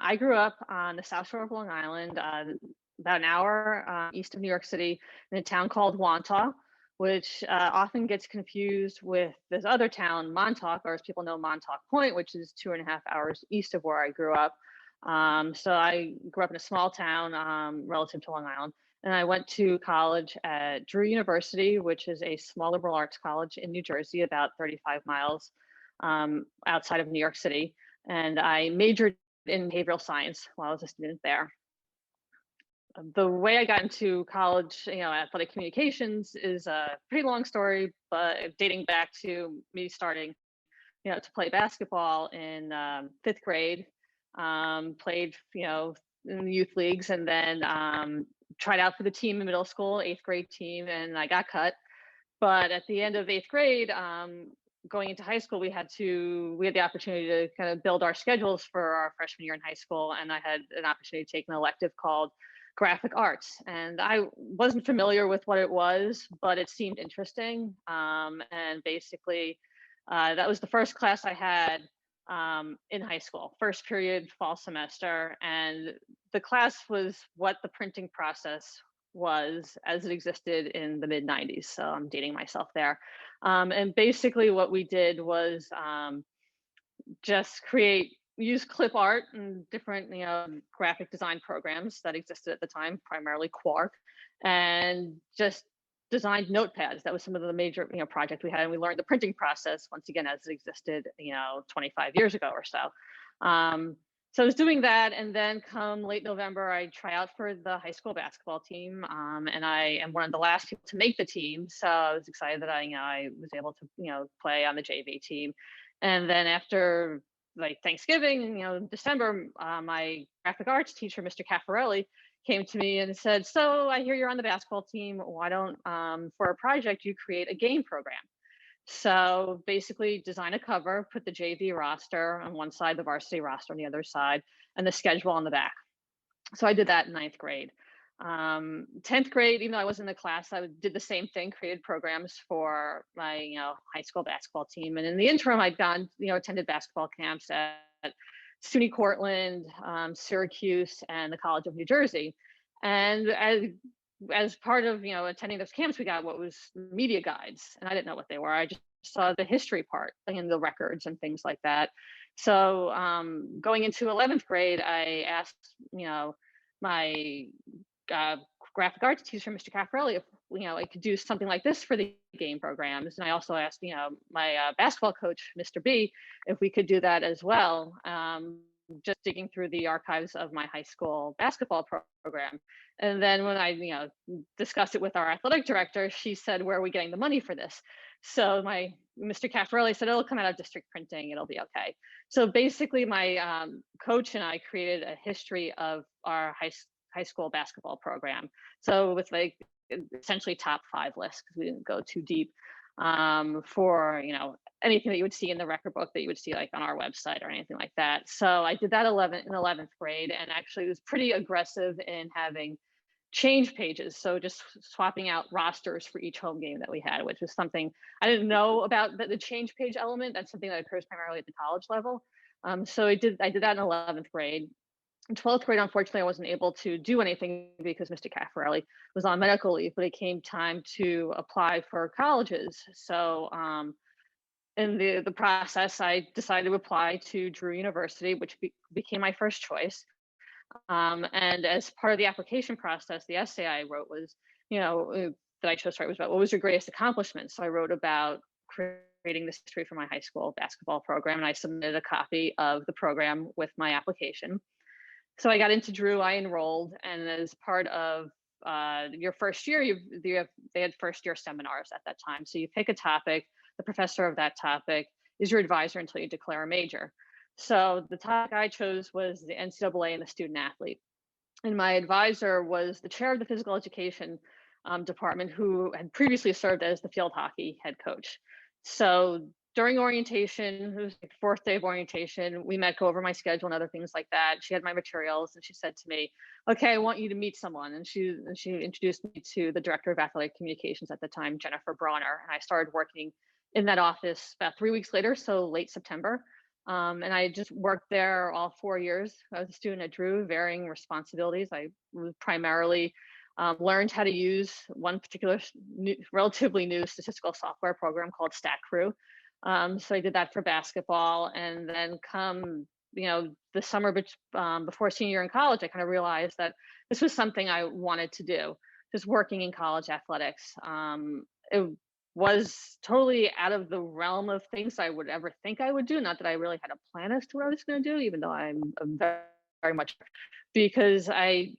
I grew up on the South Shore of Long Island, about an hour east of New York City, in a town called Wantagh, which often gets confused with this other town, Montauk, or as people know, Montauk Point, which is 2.5 hours east of where I grew up. So I grew up in a small town relative to Long Island, and I went to college at Drew University, which is a small liberal arts college in New Jersey, about 35 miles outside of New York City. And I majored in behavioral science while I was a student there. The way I got into college, athletic communications is a pretty long story, but dating back to me starting, to play basketball in 5th grade, played, in the youth leagues, and then tried out for the team in middle school, 8th grade team, and I got cut. But at the end of 8th grade, going into high school, we had the opportunity to kind of build our schedules for our freshman year in high school, and I had an opportunity to take an elective called graphic arts, and I wasn't familiar with what it was, but it seemed interesting. And basically, that was the first class I had in high school, first period, fall semester, and the class was what the printing process was as it existed in the mid 90s. So I'm dating myself there. And basically what we did was just use clip art and different, graphic design programs that existed at the time, primarily Quark, and just designed notepads. That was some of the major, project we had. And we learned the printing process once again, as it existed, 25 years ago or so. So I was doing that, and then come late November, I try out for the high school basketball team, and I am one of the last people to make the team. So I was excited that I was able to, play on the JV team. And then after like Thanksgiving, December, my graphic arts teacher, Mr. Caffarelli, came to me and said, "So I hear you're on the basketball team. Why don't, for a project, you create a game program?" So basically design a cover, put the JV roster on one side, the varsity roster on the other side, and the schedule on the back. So I did that in 9th grade. 10th grade, even though I wasn't in the class, I did the same thing, created programs for my, high school basketball team. And in the interim, I'd gone, attended basketball camps at SUNY Cortland, Syracuse, and the College of New Jersey. And as part of, attending those camps, we got what was media guides, and I didn't know what they were. I just saw the history part and the records and things like that. So going into 11th grade, I asked, my graphic arts teacher, Mr. Caffarelli, if I could do something like this for the game programs. And I also asked, my basketball coach, Mr. B, if we could do that as well. Just digging through the archives of my high school basketball program. And then when I, discussed it with our athletic director, she said, "Where are we getting the money for this?" So my Mr. Caffarelli said, "It'll come out of district printing. It'll be okay." So basically my coach and I created a history of our high school basketball program. So with like essentially top 5 lists, because we didn't go too deep, for anything that you would see in the record book that you would see like on our website or anything like that. So I did that in 11th grade, and actually was pretty aggressive in having change pages. So just swapping out rosters for each home game that we had, which was something I didn't know about, the change page element. That's something that occurs primarily at the college level. So I did that in 11th grade. In 12th grade, unfortunately, I wasn't able to do anything because Mr. Caffarelli was on medical leave, but it came time to apply for colleges. So in the process, I decided to apply to Drew University, which became my first choice. And as part of the application process, the essay I wrote was, that I chose to write was about what was your greatest accomplishment. So I wrote about creating this history for my high school basketball program, and I submitted a copy of the program with my application. So I got into Drew, I enrolled, and as part of your first year, they had first year seminars at that time. So you pick a topic, the professor of that topic is your advisor until you declare a major. So the topic I chose was the NCAA and the student athlete. And my advisor was the chair of the physical education department, who had previously served as the field hockey head coach. So during orientation, it was the 4th day of orientation, we met, go over my schedule and other things like that. She had my materials, and she said to me, "Okay, I want you to meet someone." And she introduced me to the director of athletic communications at the time, Jennifer Brauer. And I started working in that office about 3 weeks later, so late September. And I just worked there all 4 years. I was a student at Drew, varying responsibilities. I primarily learned how to use one particular relatively new statistical software program called StatCrew. So I did that for basketball, and then come the summer before senior year in college, I kind of realized that this was something I wanted to do. Just working in college athletics, it was totally out of the realm of things I would ever think I would do. Not that I really had a plan as to what I was going to do, even though I'm very, very much, because I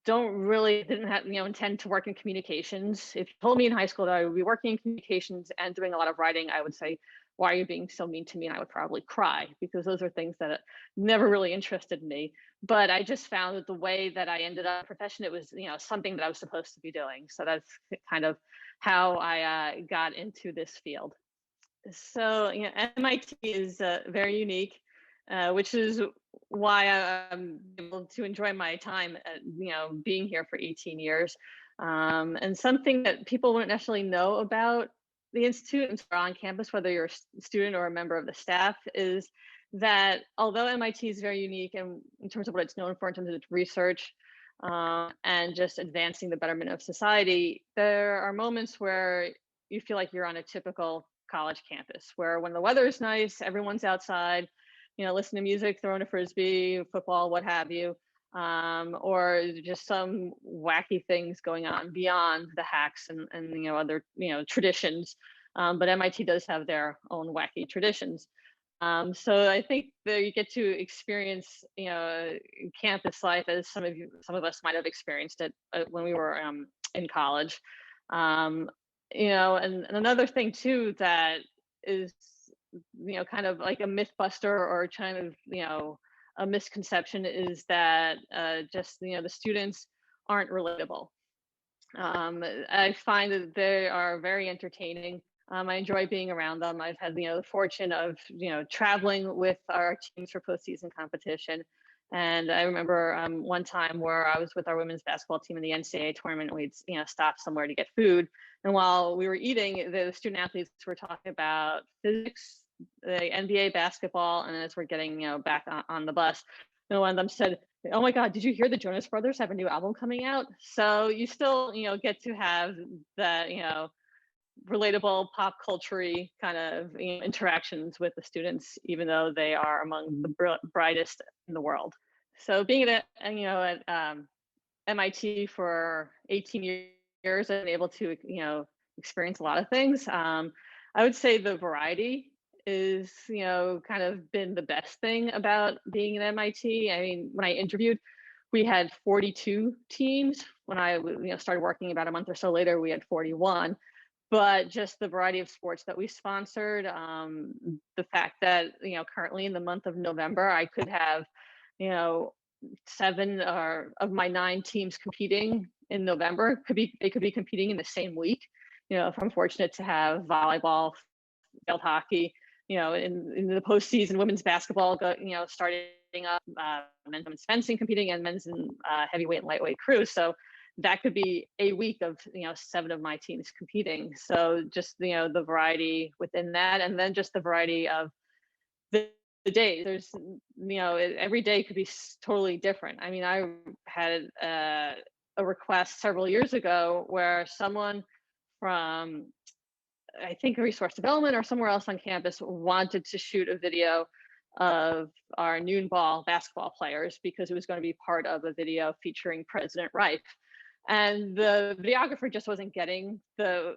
don't really didn't have intend to work in communications. If you told me in high school that I would be working in communications and doing a lot of writing, I would say, why are you being so mean to me? And I would probably cry, because those are things that never really interested me. But I just found that the way that I ended up profession, it was something that I was supposed to be doing. So that's kind of how I got into this field. So MIT is very unique, which is why I'm able to enjoy my time being here for 18 years. And something that people wouldn't necessarily know about the institute and on campus, whether you're a student or a member of the staff, is that although MIT is very unique in terms of what it's known for in terms of its research, and just advancing the betterment of society, there are moments where you feel like you're on a typical college campus, where when the weather is nice, everyone's outside, listening to music, throwing a frisbee, football, what have you, or just some wacky things going on beyond the hacks and other traditions. But MIT does have their own wacky traditions. So I think that you get to experience, campus life as some of us might have experienced it when we were in college. Um, and another thing too that is, kind of like a myth buster, or kind of, a misconception, is that just, the students aren't relatable. I find that they are very entertaining. I enjoy being around them. I've had the fortune of traveling with our teams for postseason competition, and I remember one time where I was with our women's basketball team in the NCAA tournament. And we'd stopped somewhere to get food, and while we were eating, the student athletes were talking about physics, the NBA basketball, and as we're getting back on the bus, one of them said, "Oh my God, did you hear the Jonas Brothers have a new album coming out?" So you still, get to have that, relatable pop culture kind of interactions with the students, even though they are among the brightest in the world. So being at MIT for 18 years and able to experience a lot of things, I would say the variety is kind of been the best thing about being at MIT. I mean, when I interviewed, we had 42 teams. When I started working about a month or so later, we had 41. But just the variety of sports that we sponsored, the fact that currently in the month of November, I could have 7 of my 9 teams competing in November. They could be competing in the same week. If I'm fortunate to have volleyball, field hockey, in the postseason, women's basketball, starting up, men's fencing competing, and men's in heavyweight and lightweight crew. So that could be a week of 7 of my teams competing. So just the variety within that, and then just the variety of the day. There's every day could be totally different. I mean, I had a request several years ago where someone from, I think, resource development or somewhere else on campus wanted to shoot a video of our noon ball basketball players, because it was going to be part of a video featuring President Reif. And the videographer just wasn't getting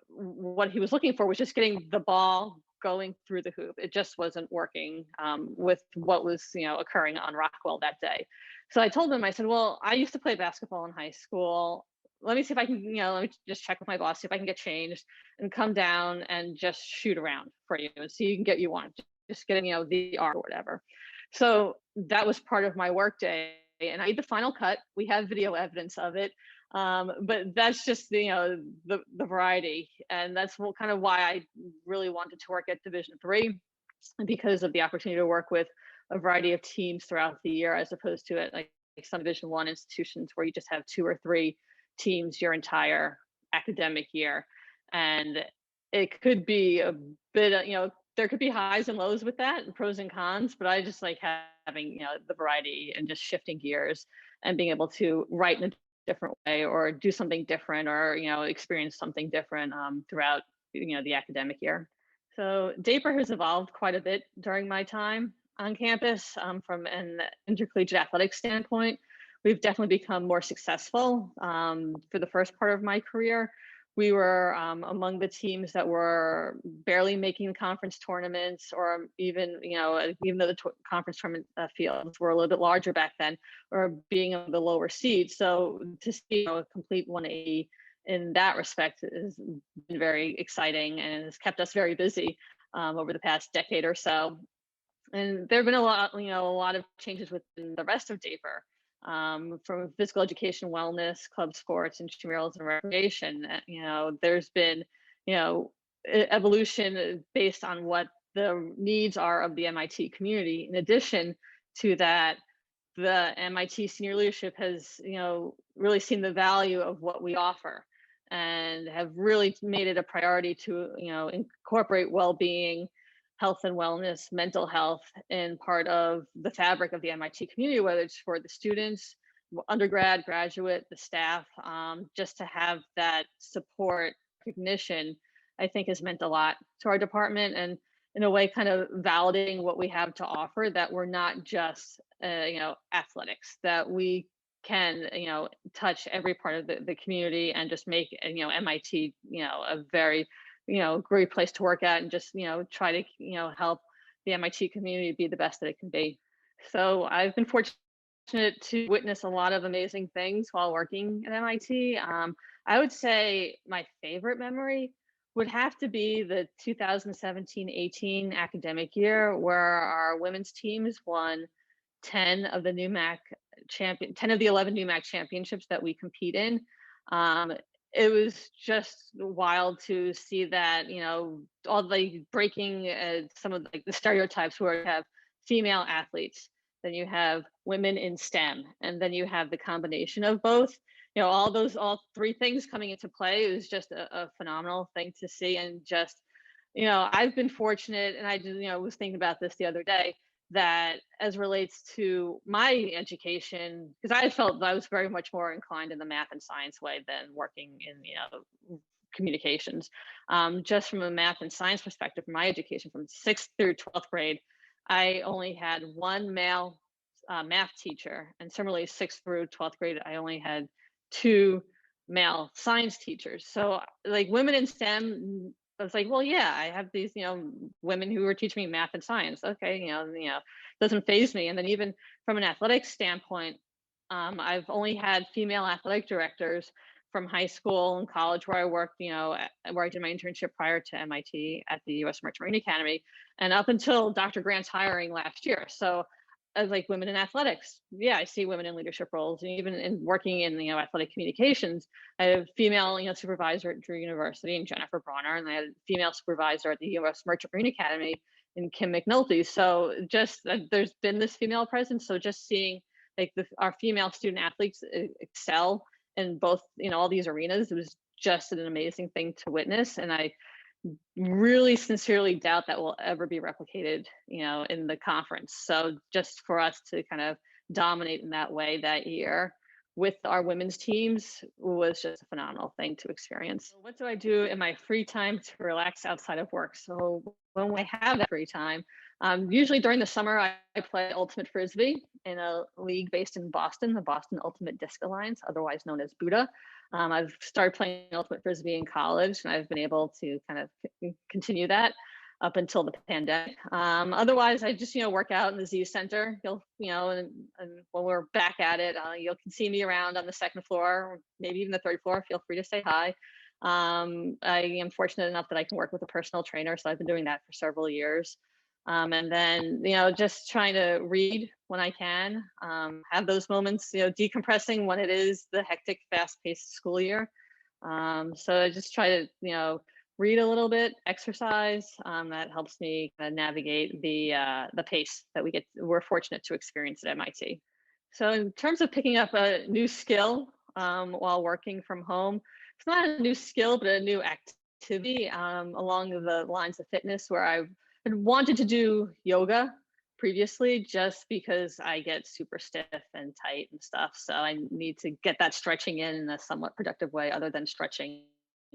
what he was looking for, was just getting the ball going through the hoop. It just wasn't working with what was occurring on Rockwell that day. So I told him, I said, well, I used to play basketball in high school. Let me see if I can, let me just check with my boss, see if I can get changed and come down and just shoot around for you and see you can get you one. Just getting, the art or whatever. So that was part of my work day. And I made the final cut. We have video evidence of it. But that's just the variety, and that's kind of why I really wanted to work at Division III, because of the opportunity to work with a variety of teams throughout the year, as opposed to like some Division I institutions where you just have 2 or 3 teams your entire academic year, and it could be a bit there could be highs and lows with that and pros and cons, but I just like having, the variety and just shifting gears and being able to write in a different way or do something different or, experience something different throughout, the academic year. So DAPER has evolved quite a bit during my time on campus from an intercollegiate athletics standpoint. We've definitely become more successful. For the first part of my career, we were among the teams that were barely making conference tournaments, or even, even though the conference tournament fields were a little bit larger back then, or being of the lower seeds. So to see a complete 180 in that respect has been very exciting and has kept us very busy over the past decade or so. And there have been a lot of changes within the rest of DAPER, from physical education, wellness, club sports, intramurals, and recreation. There's been, evolution based on what the needs are of the MIT community. In addition to that, the MIT senior leadership has, really seen the value of what we offer and have really made it a priority to, incorporate well-being, health and wellness, mental health in part of the fabric of the MIT community, whether it's for the students, undergrad, graduate, the staff, just to have that support recognition, I think has meant a lot to our department, and in a way kind of validating what we have to offer, that we're not just, athletics, that we can, touch every part of the community and just make, MIT, a very, great place to work at, and just, try to, help the MIT community be the best that it can be. So I've been fortunate to witness a lot of amazing things while working at MIT. I would say my favorite memory would have to be the 2017-18 academic year, where our women's teams won 10 of the 10 of the 11 NUMAC championships that we compete in. It was just wild to see that, all the breaking some of the stereotypes, where you have female athletes, then you have women in STEM, and then you have the combination of both. All three things coming into play. It was just a phenomenal thing to see. And just, I've been fortunate, and I just, was thinking about this the other day, that as relates to my education, because I felt that I was very much more inclined in the math and science way than working in, communications. Just from a math and science perspective, my education from 6th through 12th grade, I only had one male math teacher, and similarly 6th through 12th grade, I only had two male science teachers. So like women in STEM, I was like, well, yeah, I have these, women who were teaching me math and science. Okay, doesn't phase me. And then even from an athletics standpoint, I've only had female athletic directors from high school and college, where I worked, where I did my internship prior to MIT at the U.S. Merchant Marine Academy, and up until Dr. Grant's hiring last year. So as like women in athletics, yeah, I see women in leadership roles, and even in working in, athletic communications, I have female, supervisor at Drew University in Jennifer Bronner, and I had a female supervisor at the U.S. Merchant Marine Academy in Kim McNulty. So just there's been this female presence. So just seeing like our female student athletes excel in both, all these arenas, it was just an amazing thing to witness. And I really sincerely doubt that will ever be replicated, in the conference. So just for us to kind of dominate in that way that year with our women's teams was just a phenomenal thing to experience. What do I do in my free time to relax outside of work? So when I have that free time, usually during the summer, I play Ultimate Frisbee in a league based in Boston, the Boston Ultimate Disc Alliance, otherwise known as Buddha. I've started playing Ultimate Frisbee in college, and I've been able to kind of continue that up until the pandemic. Otherwise, I just, work out in the Z Center. And when we're back at it, you can see me around on the second floor, or maybe even the third floor. Feel free to say hi. I am fortunate enough that I can work with a personal trainer, so I've been doing that for several years. And then, just trying to read when I can, have those moments, decompressing when it is the hectic, fast-paced school year. So I just try to, read a little bit, exercise. That helps me kind of navigate the pace that we're fortunate to experience at MIT. So in terms of picking up a new skill while working from home, it's not a new skill, but a new activity along the lines of fitness, where I've had wanted to do yoga previously just because I get super stiff and tight and stuff. So I need to get that stretching in a somewhat productive way other than stretching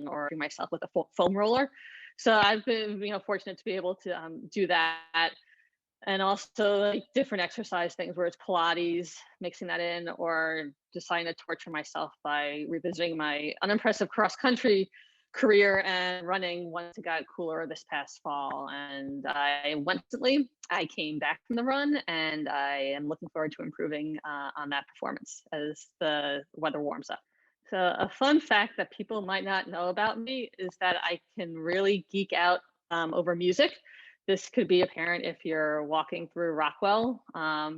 or doing myself with a foam roller. So I've been, fortunate to be able to do that, and also like different exercise things where it's Pilates, mixing that in, or deciding to torture myself by revisiting my unimpressive cross country career and running once it got cooler this past fall. And I came back from the run, and I am looking forward to improving on that performance as the weather warms up. So a fun fact that people might not know about me is that I can really geek out over music. This could be apparent if you're walking through Rockwell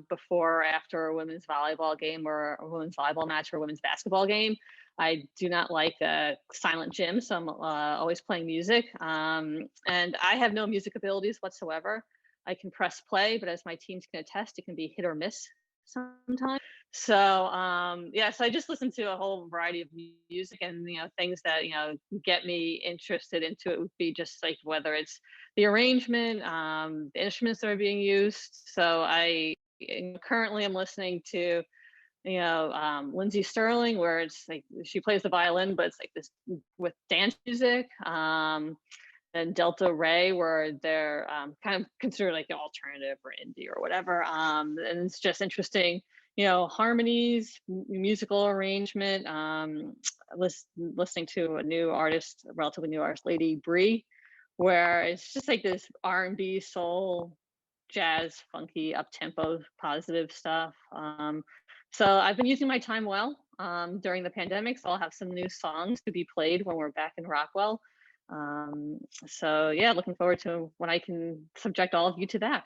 before or after a women's volleyball game or a women's volleyball match or a women's basketball game. I do not like a silent gym, so I'm always playing music. And I have no music abilities whatsoever. I can press play, but as my teams can attest, it can be hit or miss sometimes. So so I just listen to a whole variety of music, and things that get me interested into it would be just like whether it's the arrangement, the instruments that are being used. So I currently am listening to Lindsey Sterling, where it's like she plays the violin, but it's like this with dance music. And Delta Ray, where they're kind of considered like the alternative or indie or whatever. And it's just interesting, harmonies, musical arrangement. Listening to a new artist, a relatively new artist, Lady Bree, where it's just like this R&B, soul, jazz, funky, up-tempo, positive stuff. So I've been using my time well during the pandemic, so I'll have some new songs to be played when we're back in Rockwell. So yeah, looking forward to when I can subject all of you to that.